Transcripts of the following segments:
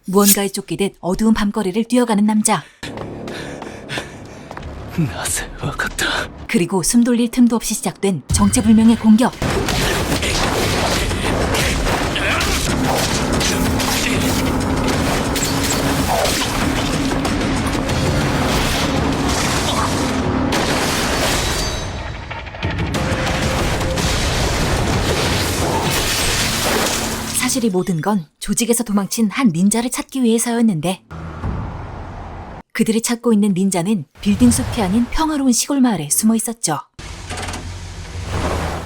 무언가에 쫓기듯 어두운 밤거리를 뛰어가는 남자. なぜわかった。 그리고 숨 돌릴 틈도 없이 시작된 정체불명의 공격. 사실 이 모든 건 조직에서 도망친 한 닌자를 찾기 위해서였는데, 그들이 찾고 있는 닌자는 빌딩 숲이 아닌 평화로운 시골 마을에 숨어 있었죠.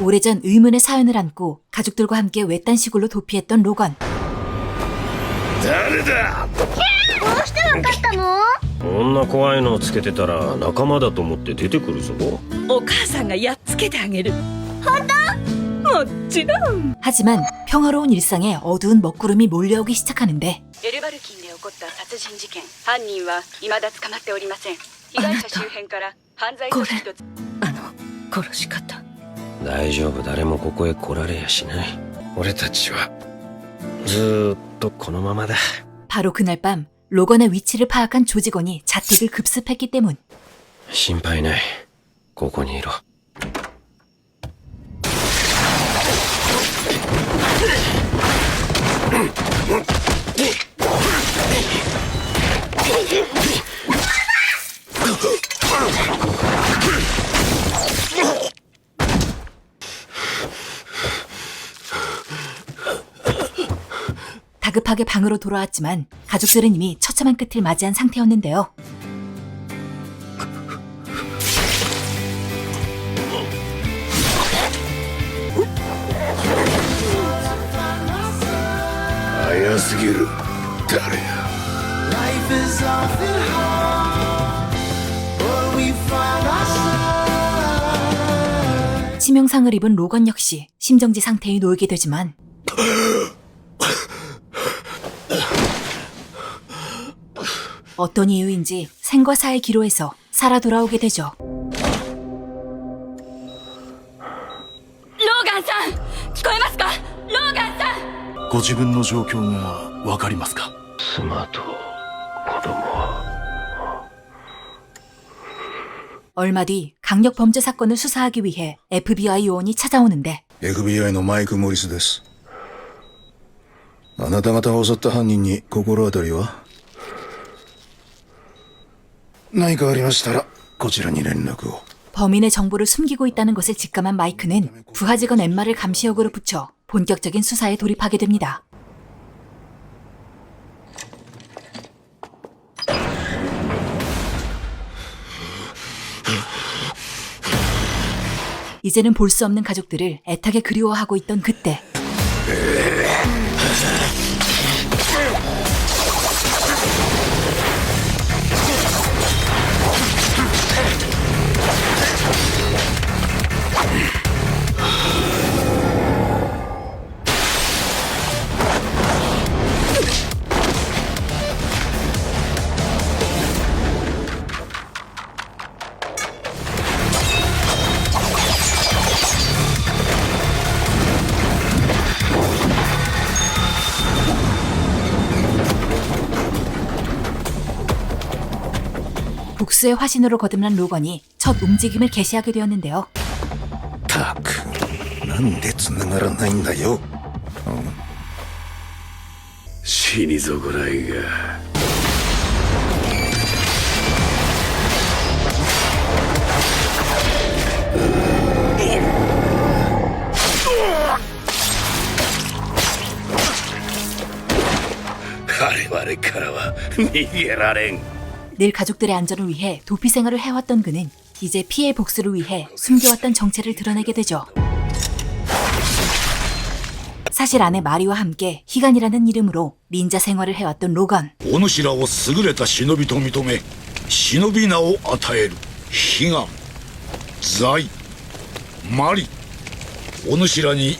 오래전 의문의 사연을 안고 가족들과 함께 외딴 시골로 도피했던 로건. 誰だ。どうしてわかったの？こんな怖いのをつけてたら仲間だと思って出てくるぞ。お母さんがやっつけてあげる。本当？もちろん。 하지만 평화로운 일상에 어두운 먹구름이 몰려오기 시작하는데, エルバルキンで起こった殺人事件。犯人は未だ捕まっておりません。被害者周辺から犯罪組織と殺し方。大丈夫、誰もここへ来られやしない。俺たちはずーっとこのままだ。 바로 그날 밤 로건의 위치를 파악한 조직원이 자택을 급습했기 때문. 心配ない。ここにいろ。 다급하게 방으로 돌아왔지만 가족들은 이미 처참한 끝을 맞이한 상태였는데요. 치명상을 입은 로건 역시 심정지 상태에 놓이게 되지만, 어떤 이유인지 생과 사의 기로에서 살아 돌아오게 되죠. ローガンさん、聞こえますか？ローガンさん。ご自分の状況がわかりますか？妻と子供は。 얼마 뒤 강력 범죄 사건을 수사하기 위해 FBI 요원이 찾아오는데, FBI のマイク・モリスです。あなた方を襲った犯人に心当たりは？何かありましたらこちらに連絡を。 범인의 정보를 숨기고 있다는 것을 직감한 마이크는 부하 직원 엠마를 감시 역으로 붙여 본격적인 수사에 돌입하게 됩니다. 이제는 볼 수 없는 가족들을 애타게 그리워하고 있던 그때, 복수의 화신으로 거듭난 로건이 첫 움직임을 개시하게 되었는데요. たく、なんで繋がらないんだよ。死に損ないが。我々からは逃げられん。 늘 가족들의 안전을 위해 도피 생활을 해왔던 그는 이제 피해 복수를 위해 숨겨왔던 정체를 드러내게 되죠. 사실 아내 마리와 함께 희간이라는 이름으로 닌자 생활을 해왔던 로건. お主らを優れた忍びと認め忍び名を与える。悲願財マリ、お主らに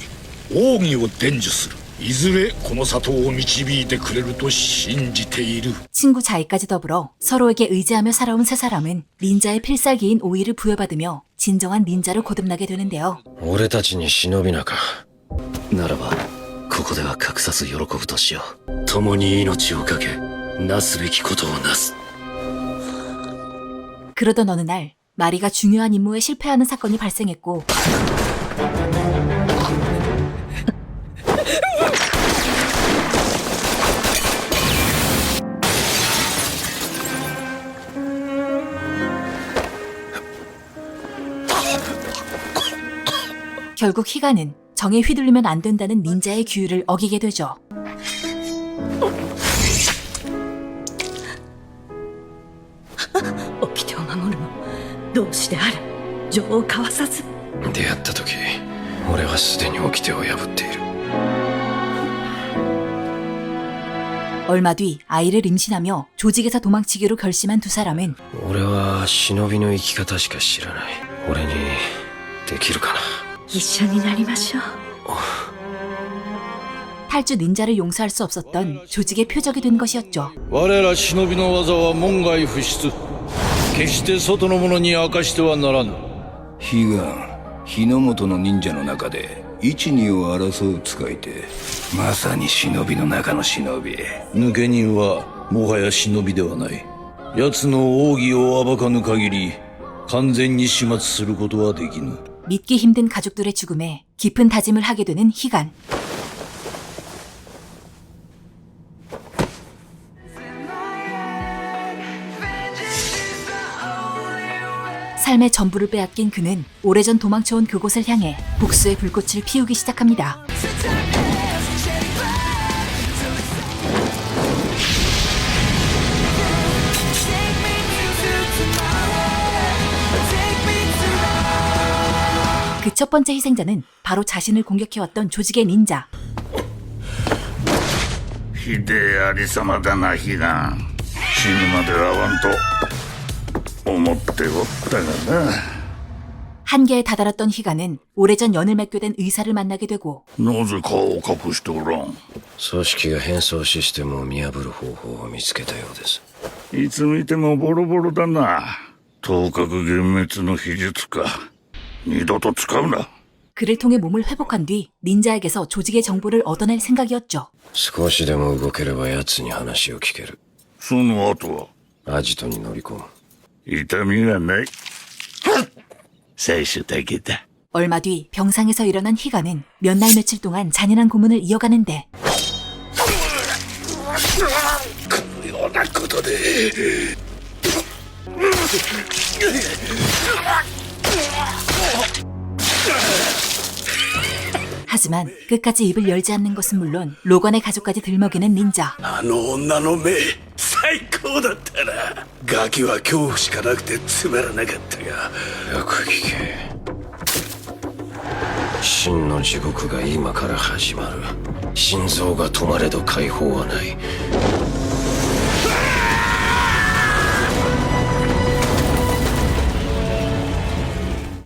奥義を伝授する。いずれこの里を導いてくれると信じている。 친구 자이까지 더불어 서로에게 의지하며 살아온 세 사람은 닌자의 필살기인 오이를 부여받으며 진정한 닌자로 거듭나게 되는데요. 俺たちに忍びなか。ならばここでは隠さず喜ぶとしよう。共に命をかけなすべきことをなす。 그러던 어느 날 마리가 중요한 임무에 실패하는 사건이 발생했고 결국 희가는 정에 휘둘리면 안 된다는 닌자의 규율을 어기게 되죠. 掟を守るの同志である情を交わさず。出会った時俺はすでに掟を破っている。 얼마 뒤 아이를 임신하며 조직에서 도망치기로 결심한 두 사람은 俺は忍びの生き方しか知らない。俺にできるかな。一緒になりましょう。 탈주 닌자를 용서할 수 없었던 조직의 표적이 된 것이었죠. 我ら忍びの技は門外不出。決して外の者に明かしてはならぬ。悲願日の本の忍者の中で一二を争う使い手、まさに忍びの中の忍び。抜け人はもはや忍びではない。奴の奥義を暴かぬ限り完全に始末することはできぬ。 믿기 힘든 가족들의 죽음에 깊은 다짐을 하게 되는 희간. 삶의 전부를 빼앗긴 그는 오래전 도망쳐온 그곳을 향해 복수의 불꽃을 피우기 시작합니다. 그 첫 번째 희생자는 바로 자신을 공격해왔던 조직의 닌자. ひでえありさまだな悲願。死ぬまで会わんと思っておったがな。 한계에 다다랐던 희가는 오래전 연을 맺게 된 의사를 만나게 되고 なぜ顔を隠しておらん。組織が変装システムを見破る方法を見つけたようです。いつ見てもボロボロだな。頭角幻滅の秘術か。二度と使うな。 그를 통해 몸을 회복한 뒤 닌자에게서 조직의 정보를 얻어낼 생각이었죠. 少しでも動ければ奴に話を聞ける。その後はアジトに乗り込む。痛みがない。最初だけだ。 얼마 뒤 병상에서 일어난 희가는 몇 날 며칠 동안 잔인한 고문을 이어가는데 このようなことで 하지만 끝까지 입을 열지 않는 것은 물론 로건의 가족까지 들먹이는 닌자. あの女の目最高だったな。ガキは恐怖しかなくてつまらなかったが、よく聞け。真の地獄が今から始まる。心臓が止まれど解放はない。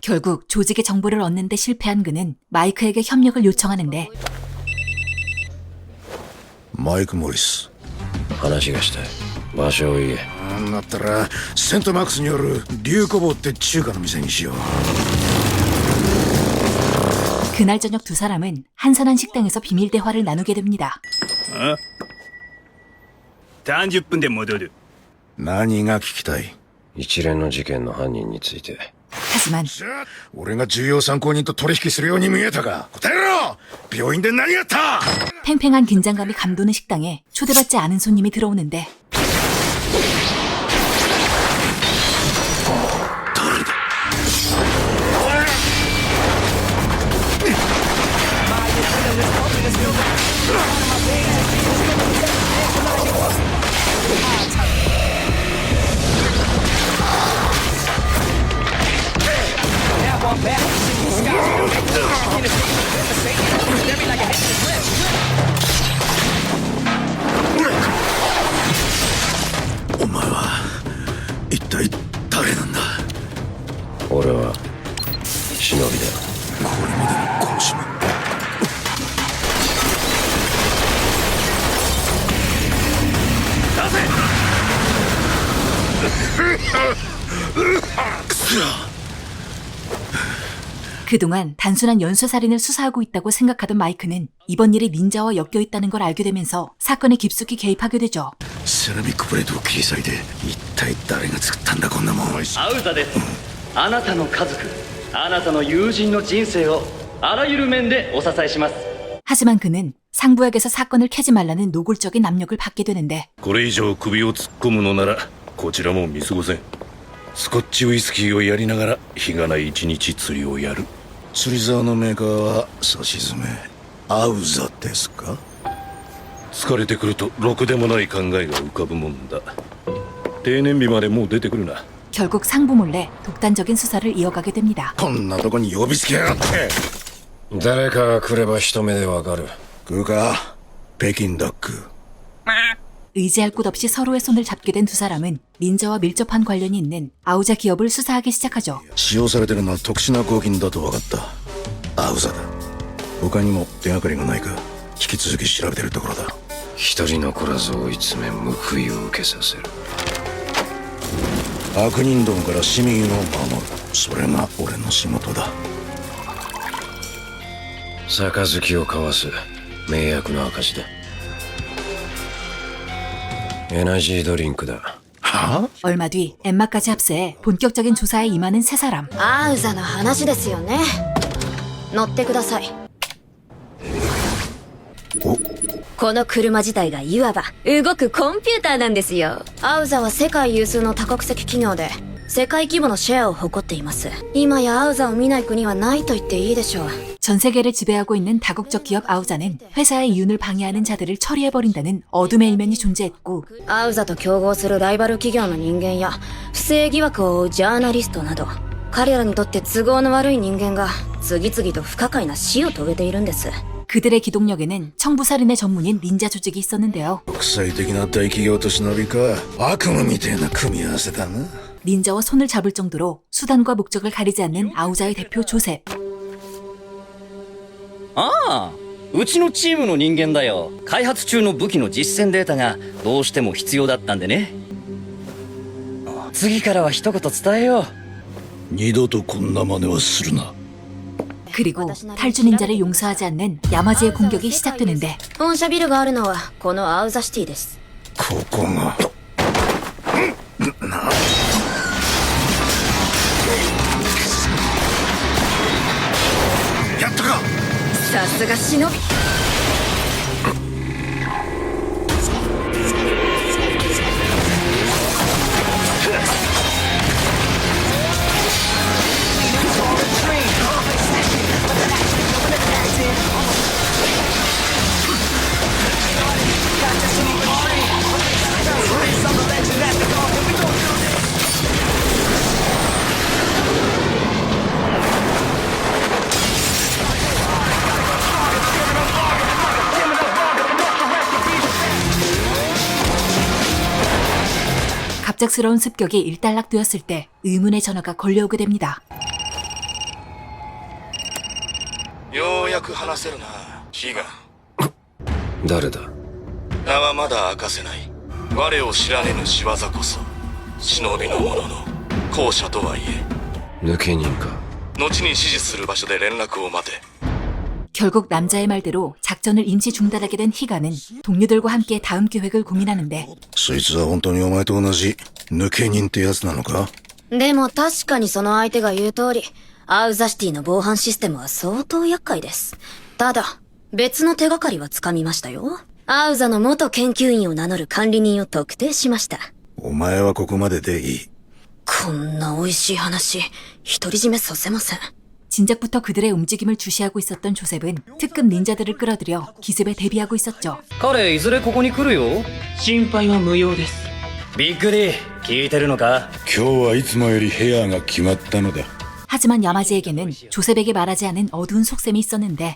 결국 조직의 정보를 얻는데 실패한 그는 마이크에게 협력을 요청하는데 マイク・モリス。話がしたい。場所を言え。なんだったらセントマックスによる竜子坊って中華の店にしよう。 그날 저녁 두 사람은 한산한 식당에서 비밀 대화를 나누게 됩니다. 30分で戻る。何が聞きたい？一連の事件の犯人について。 하지만 俺が重要参考人と取引するように見えたか？答えろ！病院で何やった？ 팽팽한 긴장감이 감도는 식당에 초대받지 않은 손님이 들어오는데俺は忍びだ。これまでの殺しも。 그동안 단순한 연쇄살인을 수사하고 있다고 생각하던 마이크는 이번 일이 닌자와 엮여 있다는 걸 알게 되면서 사건에 깊숙이 개입하게 되죠. セラミックプレートを切り裂いて一体誰が作ったんだこんなもん。アウザです。あなたの家族、あなたの友人の人生をあらゆる面でお支えします。 하지만 그는 상부역에서 사건을 캐지 말라는 노골적인 압력을 받게 되는데 これ以上首を突っ込むのならこちらも見過ごせん。スコッチウイスキーをやりながら日がない一日釣りをやる。釣り竿のメーカーはさしずめアウザですか？疲れてくるとろくでもない考えが浮かぶもんだ。定年日までもう出てくるな。 결국 상부 몰래 독단적인 수사를 이어가게 됩니다. こんなとこに呼びつけやがって。誰かが来れば一目でわかる。食うか北京ダック。 의지할 곳 없이 서로의 손을 잡게 된 두 사람은 닌자와 밀접한 관련이 있는 아우자 기업을 수사하기 시작하죠. 使用されてるのは特殊な合金だと分かった。アウザだ。他にも手がかりがないか引き続き調べてるところだ。一人残らず追い詰め報いを受けさせる。悪人どもから市民を守る。それが俺の仕事だ。杯を交わす迷惑の証だ。エナジードリンクだ。 얼마 뒤 엠마까지 합세해 본격적인 조사에 임하는 세 사람. アウザの話ですよね。乗ってください。この車自体がいわば動くコンピューターなんですよ。アウザは世界有数の多国籍企業で世界規模のシェアを誇っています。今やアウザを見ない国はないと言っていいでしょう。 전 세계를 지배하고 있는 다국적 기업 아우자는 회사의 이윤을 방해하는 자들을 처리해버린다는 어둠의 일면이 존재했고 アウザと競合するライバル企業の人間や不正疑惑を追うジャーナリストなど彼らにとって都合の悪い人間が次々と不可解な死を遂げているんです。 그들의 기동력에는 청부살인의 전문인 닌자 조직이 있었는데요. 国際的な大企業と忍びか悪夢みたいな組み合わせだな。 닌자와 손을 잡을 정도로 수단과 목적을 가리지 않는 아우자의 대표 조셉. ああ、うちのチームの人間だよ。開発中の武器の実践データがどうしても必要だったんでね。次からは一言伝えよう。二度とこんな真似はするな。 그리고 탈주 닌자를 용서하지 않는 야마지의 공격이 시작되는데 本社ビルがあるのはこのアウザシティです。ここがやったか。さすが忍び。갑작스러운 습격이 일단락되었을 때 의문의 전화가 걸려오게 됩니다. ようやく話せるなヒガン。誰だ。名はまだ明かせない。我を知らねぬ仕業こそ忍びの者の後者とはいえ抜け人か。後に指示する場所で連絡を待て。 결국 남자의 말대로 작전을 임시 중단하게 된 히가는 동료들과 함께 다음 계획을 고민하는데 そいつは本当にお前と同じ抜け人ってやつなのか？でも確かにその相手が言う通り、アウザシティの防犯システムは相当厄介です。ただ、別の手がかりはつかみましたよ。アウザの元研究員を名乗る管理人を特定しました。お前はここまででいい。こんな美味しい話、独り占めさせません。 진작부터 그들의 움직임을 주시하고 있었던 조셉은 특급 닌자들을 끌어들여 기습에 대비하고 있었죠. 彼いずれここに来るよ。心配は無用です。ビッグリー、聞いてるのか？今日はいつもより部屋が決まったのだ。 하지만 야마지에게는 조셉에게 말하지 않은 어두운 속셈이 있었는데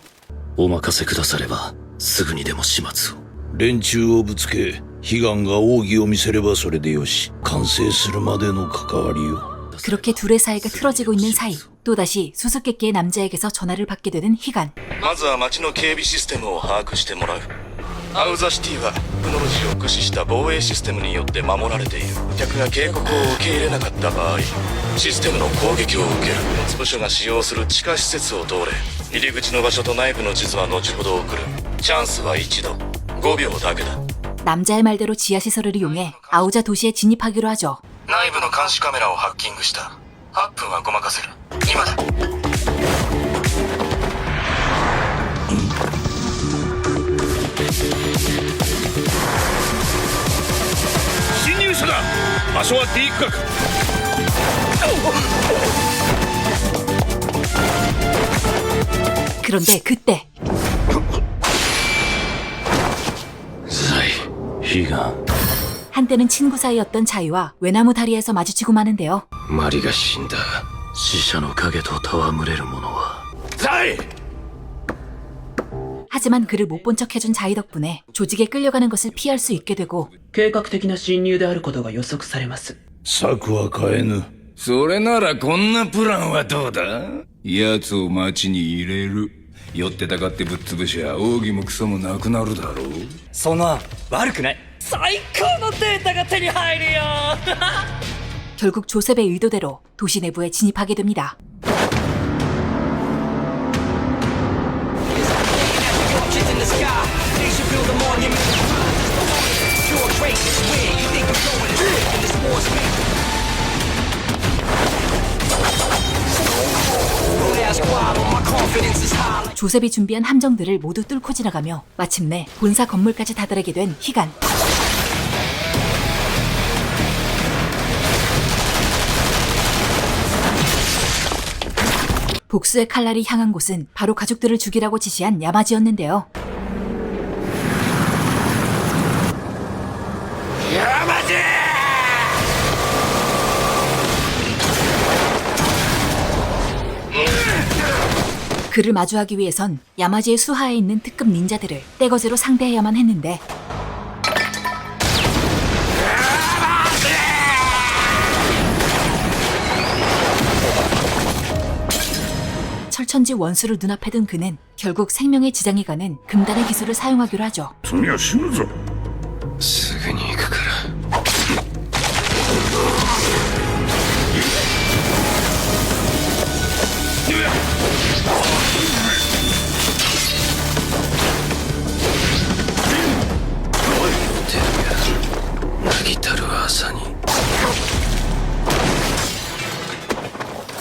お任せくださればすぐにでも始末を。連中をぶつけ悲願が奥義を見せればそれでよし。完成するまでの関わりよ。 그렇게 둘의 사이가 틀어지고 있는 사이 또다시 수수께끼의 남자에게서 전화를 받게 되는 희간. まずは町の警備システムを把握してもらう。アウザシティはテクノロジーを駆使した防衛システムによって守られている。顧客が警告を受け入れなかった場合、システムの攻撃を受ける。別部署が使用する地下施設を通れ。入り口の場所と内部の地図は後ほど送る。チャンスは一度、5秒だけだ。 남자의 말대로 지하시설을 이용해 아우자 도시에 진입하기로 하죠. 内部の監視カメラをハッキングした。8分はごまかせる。今だ。侵入者だ。場所は D 区画。 그런데 그때 희가 한때는 친구 사이였던 자이와 외나무 다리에서 마주치고 마는데요. マリが死んだ。死者の影と戯れる者は 하지만 그를 못 본 척해준 자이 덕분에 조직에 끌려가는 것을 피할 수 있게 되고 計画的な侵入であることが予測されます。策は変えぬ。それならこんなプランはどうだ？奴を町に入れる。寄ってたかってぶっ潰しゃ奥義もクソもなくなるだろう。そんな悪くない。最高のデータが手に入るよ。 결국 조셉의 의도대로 도시 내부에 진입하게 됩니다. 조셉이 준비한 함정들을 모두 뚫고 지나가며 마침내 본사 건물까지 다다르게 된 희간. 복수의 칼날이 향한 곳은 바로 가족들을 죽이라고 지시한 야마지였는데요. 야마지! 그를 마주하기 위해선 야마지의 수하에 있는 특급 닌자들을 떼거지로 상대해야만 했는데 철천지 원수를 눈앞에 둔 그는 결국 생명에 지장이 가는 금단의 기술을 사용하기로 하죠. 君は死ぬぞ。すぐに行くから。なぎたる朝に。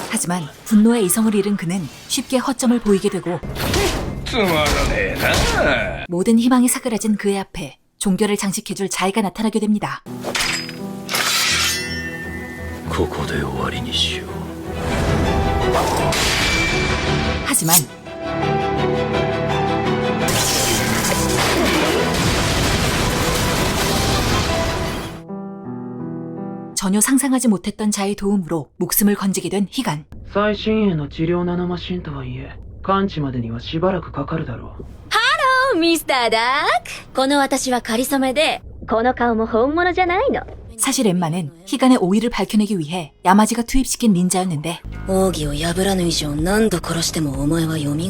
하지만 분노의 이성을 잃은 그는 쉽게 허점을 보이게 되고 つまらねえな。 모든 희망이 사그라진 그의 앞에 종결을 장식해줄 자이가 나타나게 됩니다. ここで終わりにしよう。 하지만 전혀 상상하지 못했던 자의 도움으로 목숨을 건지게 된 희간. 最新鋭の治療ナノマシンとはいえ、完治までにはしばらくかかるだろう。ミスターダーク。この私は仮初めで、この顔も本物じゃないの。 사실 엠마는 희간의 오의를 밝혀내기 위해 야마지가 투입시킨 닌자였는데 奥義を破らぬ以上何度殺してもお前は蘇る。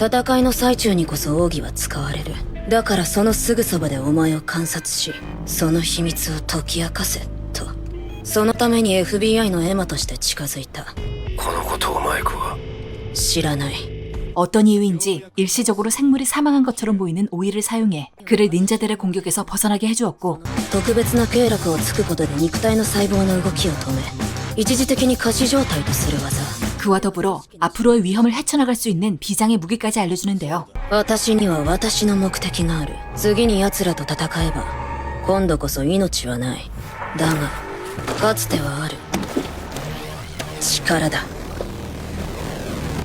戦いの最中にこそ奥義は使われる。だからそのすぐそばでお前を観察し、その秘密を解き明かせと。そのために FBI のエマとして近づいた。このことをマイクは知らない。 어떤 이유인지 일시적으로 생물이 사망한 것처럼 보이는 오이를 사용해 그를 닌자들의 공격에서 벗어나게 해주었고 特別な経絡をつくことで肉体の細胞の動きを止め、一時的に仮死状態とする技。 그와 더불어 앞으로의 위험을 헤쳐나갈 수 있는 비장의 무기까지 알려주는데요. 私には私の目的がある。次に奴らと戦えば、今度こそ命はない。だが、かつてはある。力だ。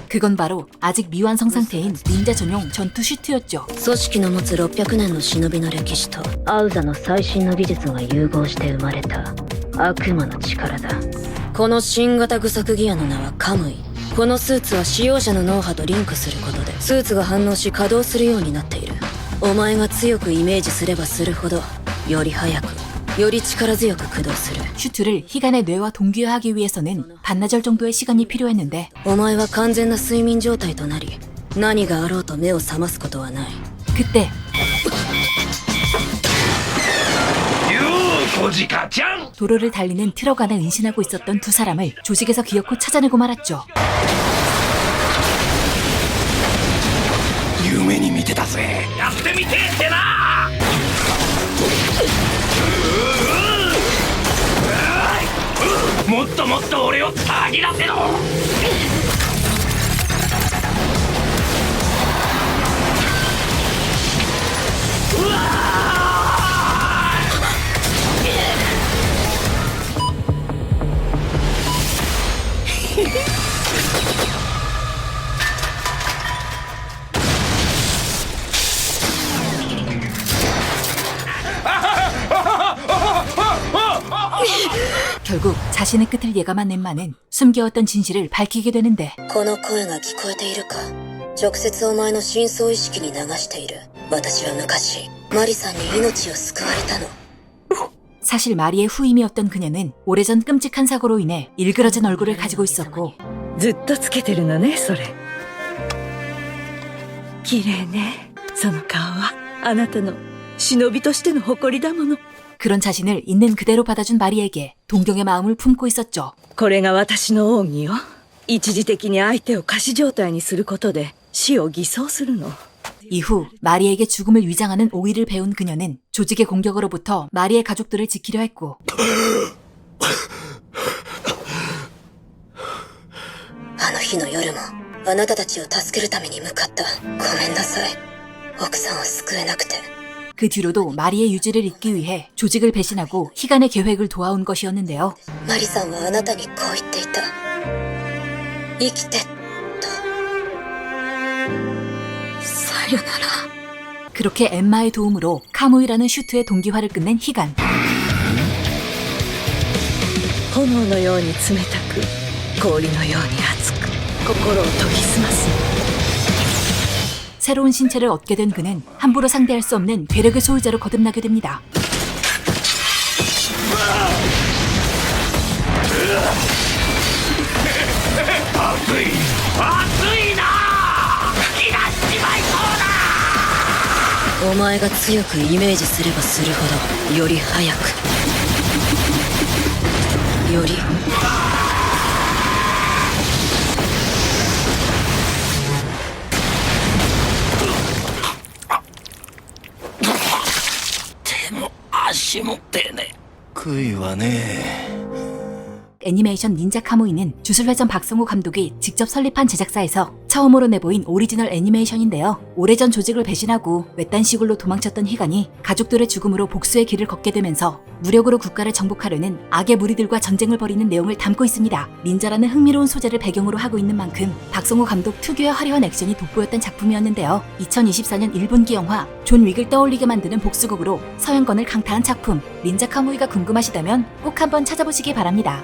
그건 바로 아직 미완성 상태인 닌자 전용 전투 슈트였죠. 組織の持つ600年の忍びの歴史とアウザの最新の技術が融合して生まれた悪魔の力だ。この新型具足ギアの名はカムイ。このスーツは使用者の脳波とリンクすることでスーツが反応し稼働するようになっている。お前が強くイメージすればするほどより早くより力強く駆動する。 슈트를 희간의 뇌와 동기화하기 위해서는 반나절 정도의 시간이 필요했는데 お前は完全な睡眠状態となり何があろうと目を覚ますことはない。 그때 도로를 달리는 트럭 안에 은신하고 있었던 두 사람을 조직에서 기어코 찾아내고 말았죠. 夢に見てたぜ。やってみてえってな。もっともっと俺をたぎらせろ。결국 자신의 끝을 예감한 엠마는 숨겨왔던 진실을 밝히게 되는데 この声が聞こえているか直接お前の深層意識に流している。私は昔マリさんに命を救われたの。 사실 마리의 후임이었던 그녀는 오래전 끔찍한 사고로 인해 일그러진 얼굴을 가지고 있었고 ずっとつけてるのねそれ。綺麗ね。その顔はあなたの忍びとしての誇りだもの。 그런 자신을 있는 그대로 받아준 마리에게 동경의 마음을 품고 있었죠. これが私の奥義よ。一時的に相手を仮死状態にすることで死を偽装するの。 이후 마리에게 죽음을 위장하는 오이를 배운 그녀는 조직의 공격으로부터 마리의 가족들을 지키려 했고 あの日の夜もあなたたちを助けるために向かった。ごめんなさい。奥さんを救えなくて。 그 뒤로도 마리의 유지를 잇기 위해 조직을 배신하고 희간의 계획을 도와온 것이었는데요. マリさんはあなたにこう言っていた。生きてと。さよなら。 그렇게 엠마의 도움으로 카무이라는 슈트의 동기화를 끝낸 희간. 炎のように冷たく氷のように熱く心を研ぎ澄ます。 새로운 신체를 얻게 된 그는 함부로 상대할 수 없는 괴력의 소유자로 거듭나게 됩니다. 오前が強くイメージすればするほどより早くより 足持ってね。悔いはね。 애니메이션 닌자 카무이는 주술회전 박성호 감독이 직접 설립한 제작사에서 처음으로 내보인 오리지널 애니메이션인데요. 오래전 조직을 배신하고 외딴 시골로 도망쳤던 희간이 가족들의 죽음으로 복수의 길을 걷게 되면서 무력으로 국가를 정복하려는 악의 무리들과 전쟁을 벌이는 내용을 담고 있습니다. 닌자라는 흥미로운 소재를 배경으로 하고 있는 만큼 박성호 감독 특유의 화려한 액션이 돋보였던 작품이었는데요. 2024년 일본기 영화 존 윅을 떠올리게 만드는 복수극으로 서양권을 강타한 작품 닌자 카무이가 궁금하시다면 꼭 한번 찾아보시기 바랍니다.